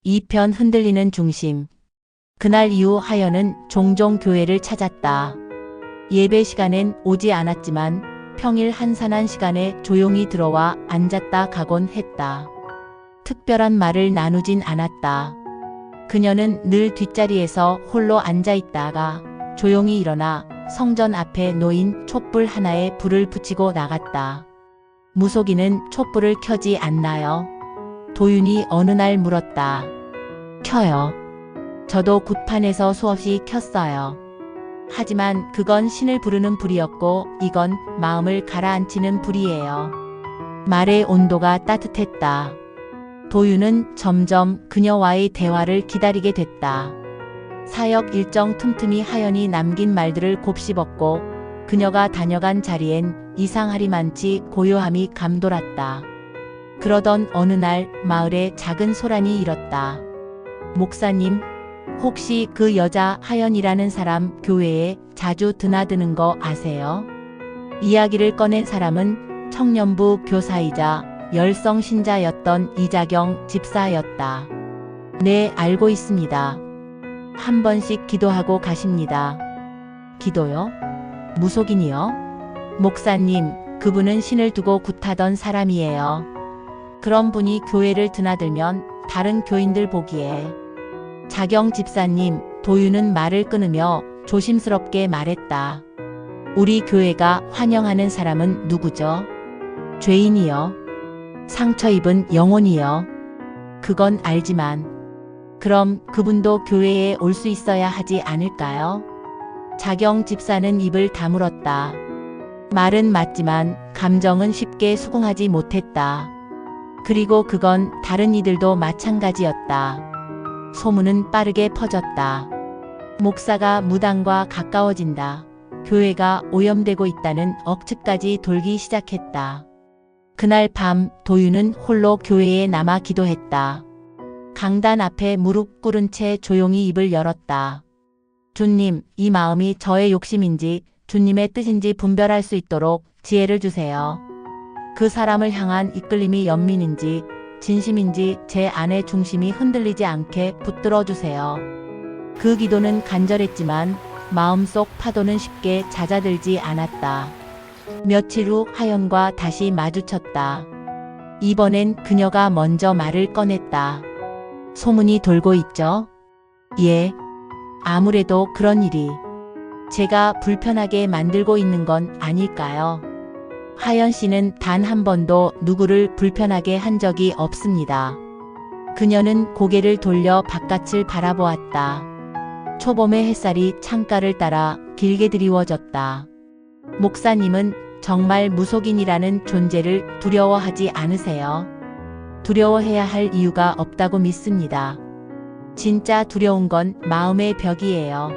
2편 흔들리는 중심. 그날 이후 하연은 종종 교회를 찾았다. 예배 시간엔 오지 않았지만 평일 한산한 시간에 조용히 들어와 앉았다 가곤 했다. 특별한 말을 나누진 않았다. 그녀는 늘 뒷자리에서 홀로 앉아 있다가 조용히 일어나 성전 앞에 놓인 촛불 하나에 불을 붙이고 나갔다. 무속인은 촛불을 켜지 않나요? 도윤이 어느 날 물었다. 켜요. 저도 굿판에서 수없이 켰어요. 하지만 그건 신을 부르는 불이었고 이건 마음을 가라앉히는 불이에요. 말의 온도가 따뜻했다. 도윤은 점점 그녀와의 대화를 기다리게 됐다. 사역 일정 틈틈이 하연이 남긴 말들을 곱씹었고 그녀가 다녀간 자리엔 이상하리만치 고요함이 감돌았다. 그러던 어느 날 마을에 작은 소란이 일었다. 목사님, 혹시 그 여자 하연이라는 사람 교회에 자주 드나드는 거 아세요? 이야기를 꺼낸 사람은 청년부 교사이자 열성 신자였던 이자경 집사였다. 네, 알고 있습니다. 한 번씩 기도하고 가십니다. 기도요? 무속인이요? 목사님, 그분은 신을 두고 굿하던 사람이에요. 그런 분이 교회를 드나들면 다른 교인들 보기에. 자경 집사님, 도윤은 말을 끊으며 조심스럽게 말했다. 우리 교회가 환영하는 사람은 누구죠? 죄인이요? 상처 입은 영혼이요? 그건 알지만. 그럼 그분도 교회에 올 수 있어야 하지 않을까요? 자경 집사는 입을 다물었다. 말은 맞지만 감정은 쉽게 수긍하지 못했다. 그리고 그건 다른 이들도 마찬가지였다. 소문은 빠르게 퍼졌다. 목사가 무당과 가까워진다. 교회가 오염되고 있다는 억측까지 돌기 시작했다. 그날 밤 도윤은 홀로 교회에 남아 기도했다. 강단 앞에 무릎 꿇은 채 조용히 입을 열었다. 주님, 이 마음이 저의 욕심인지 주님의 뜻인지 분별할 수 있도록 지혜를 주세요. 그 사람을 향한 이끌림이 연민인지 진심인지 제 안의 중심이 흔들리지 않게 붙들어 주세요. 그 기도는 간절했지만 마음속 파도는 쉽게 잦아들지 않았다. 며칠 후 하연과 다시 마주쳤다. 이번엔 그녀가 먼저 말을 꺼냈다. 소문이 돌고 있죠? 예. 아무래도 그런 일이. 제가 불편하게 만들고 있는 건 아닐까요? 하연 씨는 단 한 번도 누구를 불편하게 한 적이 없습니다. 그녀는 고개를 돌려 바깥을 바라보았다. 초봄의 햇살이 창가를 따라 길게 드리워졌다. 목사님은 정말 무속인이라는 존재를 두려워하지 않으세요? 두려워해야 할 이유가 없다고 믿습니다. 진짜 두려운 건 마음의 벽이에요.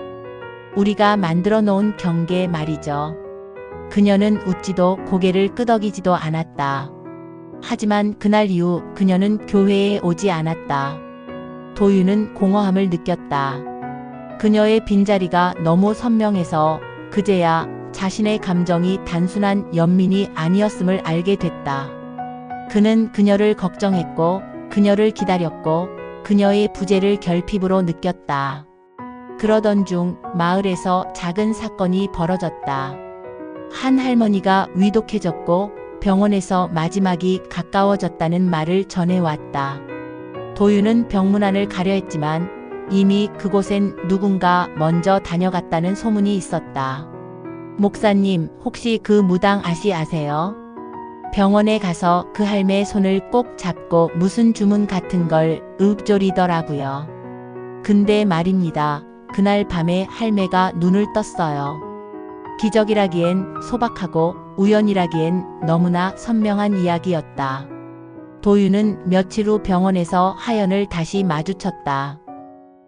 우리가 만들어 놓은 경계 말이죠. 그녀는 웃지도 고개를 끄덕이지도 않았다. 하지만 그날 이후 그녀는 교회에 오지 않았다. 도윤은 공허함을 느꼈다. 그녀의 빈자리가 너무 선명해서 그제야 자신의 감정이 단순한 연민이 아니었음을 알게 됐다. 그는 그녀를 걱정했고 그녀를 기다렸고 그녀의 부재를 결핍으로 느꼈다. 그러던 중 마을에서 작은 사건이 벌어졌다. 한 할머니가 위독해졌고 병원에서 마지막이 가까워졌다는 말을 전해왔다. 도윤은 병문안을 가려 했지만 이미 그곳엔 누군가 먼저 다녀갔다는 소문이 있었다. 목사님, 혹시 그 무당 아세요? 병원에 가서 그 할매 손을 꼭 잡고 무슨 주문 같은 걸 읊조리더라고요. 근데 말입니다. 그날 밤에 할매가 눈을 떴어요. 기적이라기엔 소박하고 우연이라기엔 너무나 선명한 이야기였다. 도윤은 며칠 후 병원에서 하연을 다시 마주쳤다.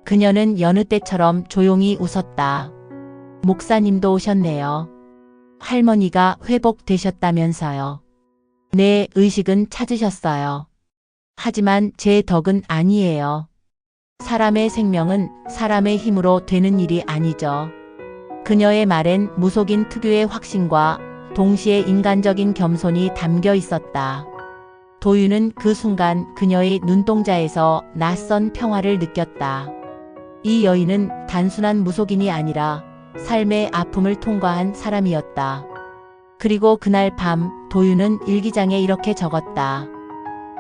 그녀는 여느 때처럼 조용히 웃었다. 목사님도 오셨네요. 할머니가 회복되셨다면서요. 네, 의식은 찾으셨어요. 하지만 제 덕은 아니에요. 사람의 생명은 사람의 힘으로 되는 일이 아니죠. 그녀의 말엔 무속인 특유의 확신과 동시에 인간적인 겸손이 담겨 있었다. 도윤은 그 순간 그녀의 눈동자에서 낯선 평화를 느꼈다. 이 여인은 단순한 무속인이 아니라 삶의 아픔을 통과한 사람이었다. 그리고 그날 밤 도윤은 일기장에 이렇게 적었다.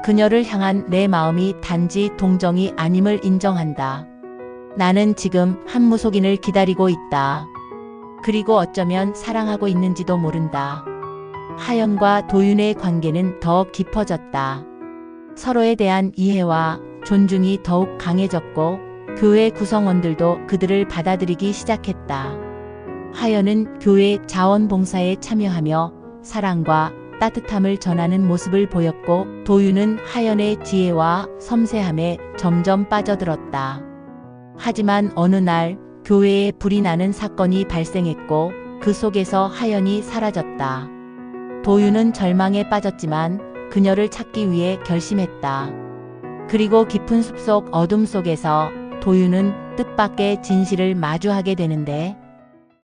그녀를 향한 내 마음이 단지 동정이 아님을 인정한다. 나는 지금 한 무속인을 기다리고 있다. 그리고 어쩌면 사랑하고 있는지도 모른다. 하연과 도윤의 관계는 더 깊어졌다. 서로에 대한 이해와 존중이 더욱 강해졌고 교회 구성원들도 그들을 받아들이기 시작했다. 하연은 교회 자원봉사에 참여하며 사랑과 따뜻함을 전하는 모습을 보였고 도윤은 하연의 지혜와 섬세함에 점점 빠져들었다. 하지만 어느 날 교회에 불이 나는 사건이 발생했고 그 속에서 하연이 사라졌다. 도윤은 절망에 빠졌지만 그녀를 찾기 위해 결심했다. 그리고 깊은 숲속 어둠 속에서 도윤은 뜻밖의 진실을 마주하게 되는데